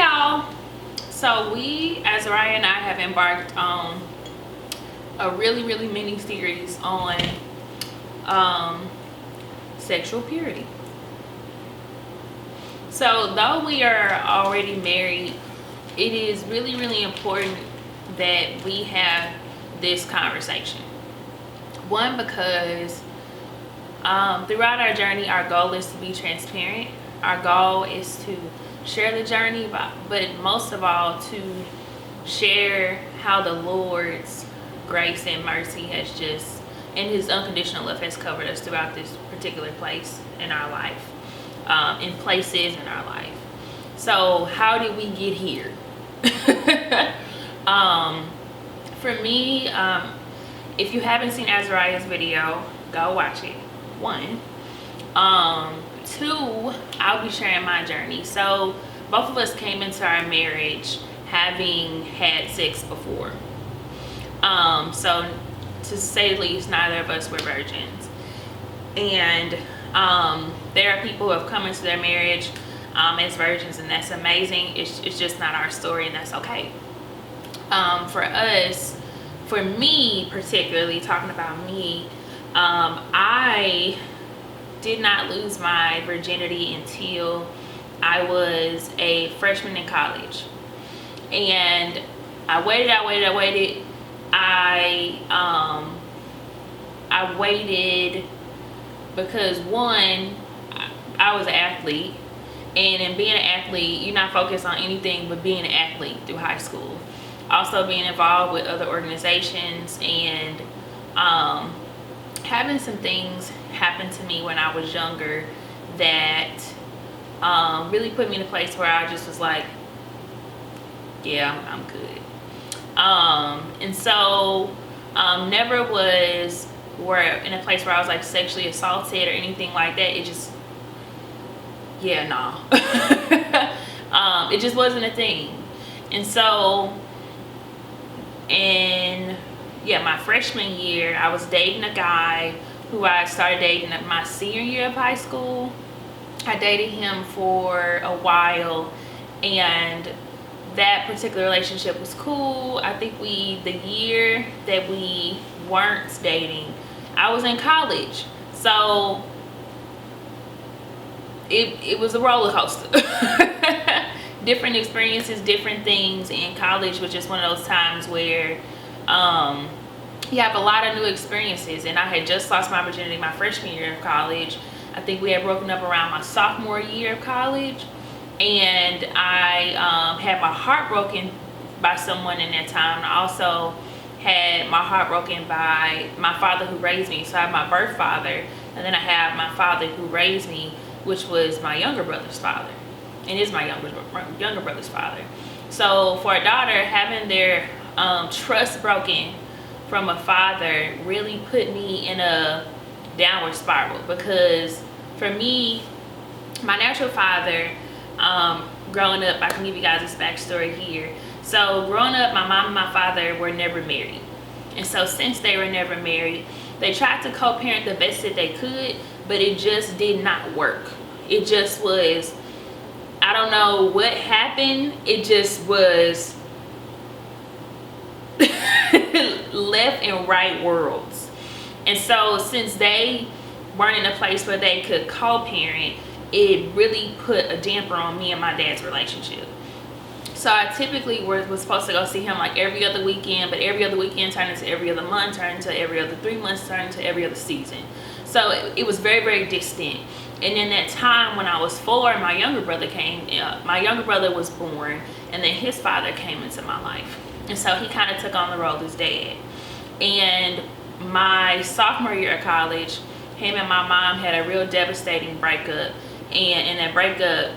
y'all. So we, Azariah and I, have embarked on a really mini series on sexual purity. So though we are already married, it is really important that we have this conversation. One, because throughout our journey, our goal is to be transparent. Our goal is to share the journey, but most of all to share how the Lord's grace and mercy has just, and his unconditional love has covered us throughout this particular place in our life, in places in our life. So how did we get here? For me, if you haven't seen Azariah's video, go watch it. One. Two, I'll be sharing my journey. So both of us came into our marriage having had sex before. So to say the least, neither of us were virgins. And there are people who have come into their marriage as virgins, and that's amazing. It's just not our story, and that's okay. For us, for me particularly, talking about me, I did not lose my virginity until I was a freshman in college. And I waited. I waited because, one, I was an athlete, and in being an athlete, you're not focused on anything but being an athlete through high school. Also being involved with other organizations, and having some things happen to me when I was younger that really put me in a place where I just was like, yeah, I'm good. And so never was in a place where I was like sexually assaulted or anything like that. It just, yeah, no. It just wasn't a thing. And so in my freshman year, I was dating a guy who I started dating at my senior year of high school. I dated him for a while, and that particular relationship was cool. I think the year that we weren't dating, I was in college. So it was a roller coaster. Different experiences, different things. In college was just one of those times where you have a lot of new experiences, and I had just lost my virginity my freshman year of college. I think we had broken up around my sophomore year of college, and I had my heart broken by someone in that time. I also had my heart broken by my father who raised me. So I have my birth father, and then I have my father who raised me, which was my younger brother's father, and is my younger brother's father. So for a daughter, having their trust broken from a father really put me in a downward spiral, because for me, my natural father, growing up, I can give you guys this backstory here. So growing up, my mom and my father were never married, and so since they were never married, they tried to co-parent the best that they could, but it just did not work. It just was, I don't know what happened, it just was left and right worlds. And so since they weren't in a place where they could co-parent, it really put a damper on me and my dad's relationship. So I typically was supposed to go see him like every other weekend, but every other weekend turned into every other month, turned into every other 3 months, turned into every other season. So it was very distant. And in that time when I was 4, my younger brother came. My younger brother was born, and then his father came into my life. And so he kind of took on the role as dad. And my sophomore year of college, him and my mom had a real devastating breakup. And in that breakup,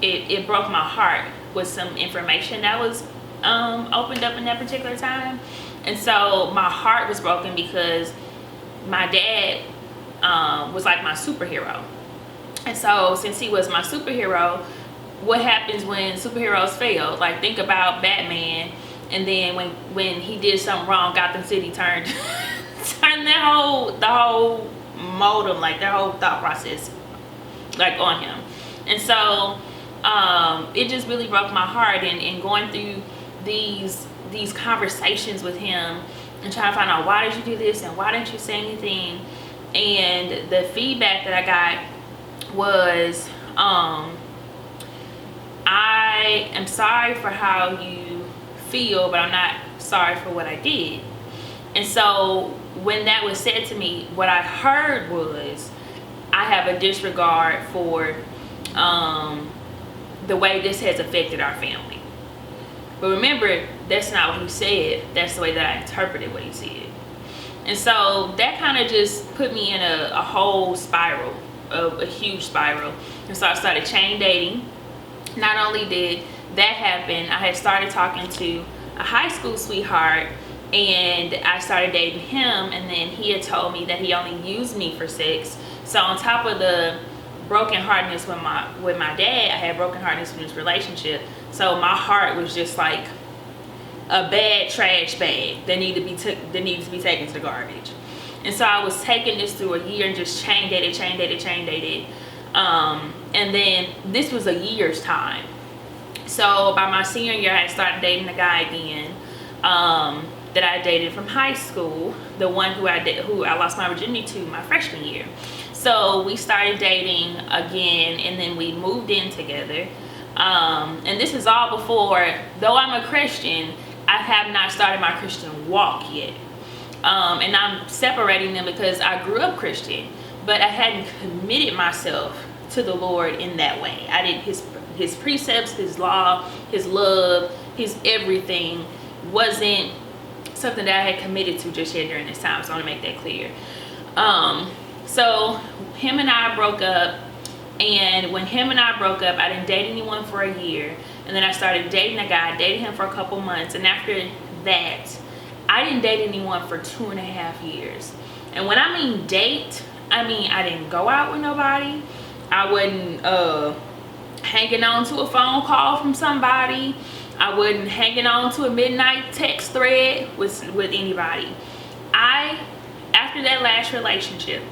it broke my heart with some information that was opened up in that particular time. And so my heart was broken because my dad was like my superhero. And so since he was my superhero, what happens when superheroes fail? Like, think about Batman, and then when he did something wrong, Gotham City turned the whole modem, like their whole thought process, like, on him. And so it just really broke my heart. And going through these conversations with him and trying to find out, why did you do this and why didn't you say anything? And the feedback that I got was, I am sorry for how you feel, but I'm not sorry for what I did. And so when that was said to me, what I heard was, I have a disregard for the way this has affected our family. But remember, that's not what he said. That's the way that I interpreted what he said. And so that kind of just put me in a whole spiral, a huge spiral. And so I started chain dating. Not only did that happen, I had started talking to a high school sweetheart, and I started dating him, and then he had told me that he only used me for sex. So on top of the brokenheartedness with my dad, I had brokenheartedness in this relationship. So my heart was just like a bad trash bag that needed to be taken to the garbage. And so I was taking this through a year and just chain dated. And then this was a year's time. So by my senior year, I had started dating a guy again that I dated from high school, the one who I lost my virginity to my freshman year. So we started dating again, and then we moved in together. And this is all before, though I'm a Christian, I have not started my Christian walk yet. And I'm separating them because I grew up Christian, but I hadn't committed myself to the Lord in that way. I didn't, his precepts, his law, his love, his everything wasn't something that I had committed to just yet during this time. So I want to make that clear. So him and I broke up, and when him and I broke up, I didn't date anyone for a year, and then I started dating a guy. I dated him for a couple months, and after that, I didn't date anyone for 2.5 years. And when I mean date, I mean I didn't go out with nobody. I wasn't hanging on to a phone call from somebody. I wasn't hanging on to a midnight text thread with anybody. After that last relationship,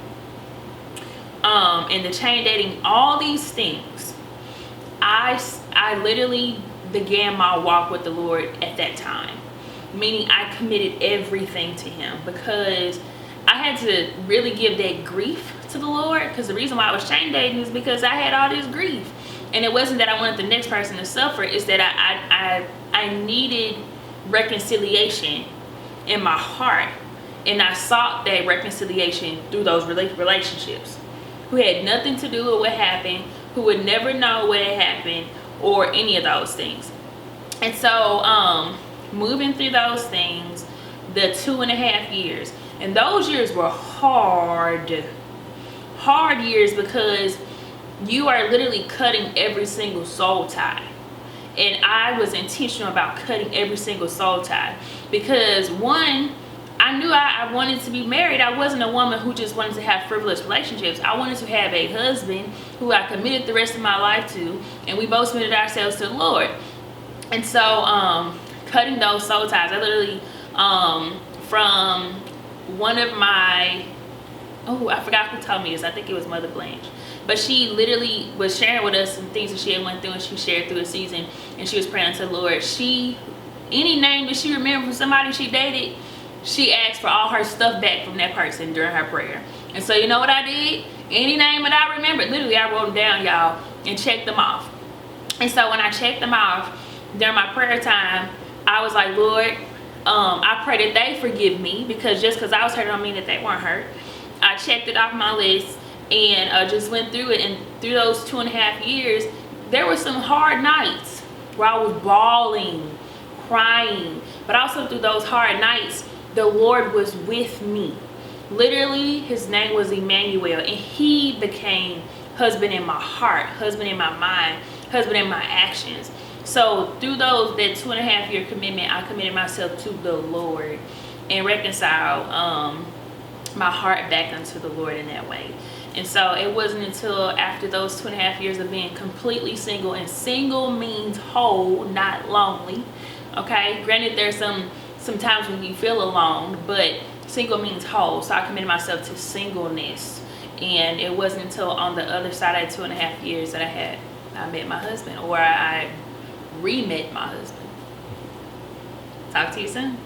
and the chain dating, all these things, I literally began my walk with the Lord at that time. Meaning I committed everything to him, because I had to really give that grief to the Lord. Because the reason why I was chain dating is because I had all this grief. And it wasn't that I wanted the next person to suffer. It's that I needed reconciliation in my heart. And I sought that reconciliation through those relationships, who had nothing to do with what happened, who would never know what had happened, or any of those things. And so moving through those things, the 2.5 years, and those years were hard years, because you are literally cutting every single soul tie. And I was intentional about cutting every single soul tie, because one, I knew I wanted to be married. I wasn't a woman who just wanted to have frivolous relationships. I wanted to have a husband who I committed the rest of my life to, and we both submitted ourselves to the Lord. And so cutting those soul ties, I literally from one of my, I forgot who told me this, I think it was Mother Blanche, but she literally was sharing with us some things that she had went through, and she shared through a season, and she was praying to the Lord. Any name that she remembered from somebody she dated, she asked for all her stuff back from that person during her prayer. And so you know what I did? Any name that I remembered, literally I wrote them down, y'all, and checked them off. And so when I checked them off during my prayer time, I was like, Lord, I pray that they forgive me, because just because I was hurt don't mean that they weren't hurt. I checked it off my list, and just went through it. And through those 2.5 years, there were some hard nights where I was bawling, crying, but also through those hard nights, the Lord was with me. Literally, his name was Emmanuel, and he became husband in my heart, husband in my mind, husband in my actions. So through that 2.5 year commitment, I committed myself to the Lord and reconciled my heart back unto the Lord in that way. And so it wasn't until after those 2.5 years of being completely single, and single means whole, not lonely. Okay, granted, there's some times when you feel alone, but single means whole. So I committed myself to singleness, and it wasn't until on the other side of 2.5 years that I had I met my husband, or I re-met my husband. Talk to you soon.